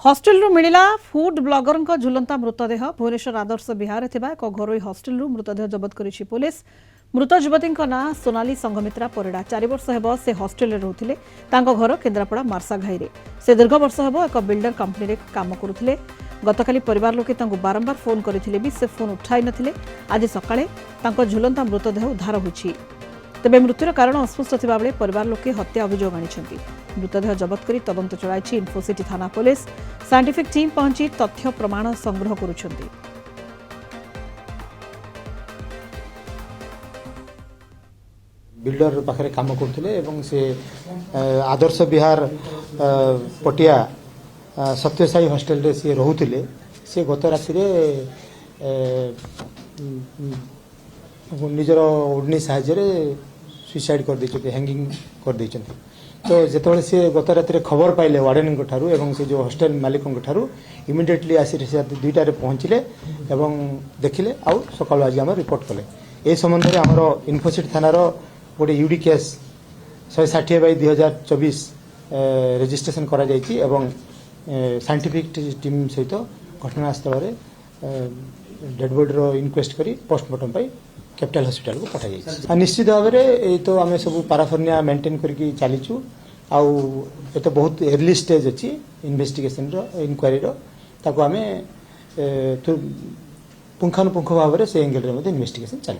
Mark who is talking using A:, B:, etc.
A: Hostel मिला food blogger झुलंता मृतदेह भुवनेश्वर आदर्श विहार एक घरोई हॉस्टेल मृतदेह जबत करिछि पुलिस। मृत युवती ना सोनाली संघमित्रा परिड़ा 4 वर्ष हेब से हॉस्टेल रोते घर केन्द्रापड़ा मार्साघाई से दीर्घ वर्ष हेब एक बिल्डर कंपनी काम करुले। गतकाली परिवार लोके बारंबार फोन करथिले भी से फोन उठाई नथिले। आज सकाळे झुलंता मृतदेह उद्धार होछि। तेबे मृत्युर कारण अस्पष्ट थिबा बेले परिवार लोके हत्या अभियोग आनिछन्ति। मृतदेह जबत करी तदंत चलाइछि इन्फोसिटी थाना पुलिस। साइंटिफिक टीम पहुंची तथ्य प्रमाण संग्रह करुछन्ति।
B: बिल्डर पाखरे काम करथिले एवं से आदर्श विहार पटिया सत्यसाई हॉस्टेल रे से रहुथिले। से गत राति रे निजर ओढ़नी साहाय्य सुइसाइड कर दैछन्ति, हैंगिंग कर दैछन्ति। तो जेतबेले से गत राति खबर पाइले वार्डन ठारू एवं से जो हॉस्टेल मालिक ठारू इमिडिएटली आसी 2टा रे पहुंचले एवं देखिले आउ सकाळ आज हम रिपोर्ट कले। ए संबंध रे हमर इन्फोसिटी थानार गोटे यूडी केस 160/2024 रेजिस्ट्रेशन करा जायछि एवं साइंटिफिक टीम सहित घटनास्थल डेड बॉडी रो इनक्वेस्ट करी पोस्टमार्टम पाई कैपिटल हॉस्पिटल को पठा जायछि। निश्चित भाव में तो आम सब पाराफर्निया मेंटेन करके चलीचु। आउ ये तो बहुत अर्ली स्टेज अच्छी इन्वेस्टिगेशन इनक्वारी ताको आम पुंखानुपुंख भाव में से एंगल रे इन्वेस्टिगेशन चल।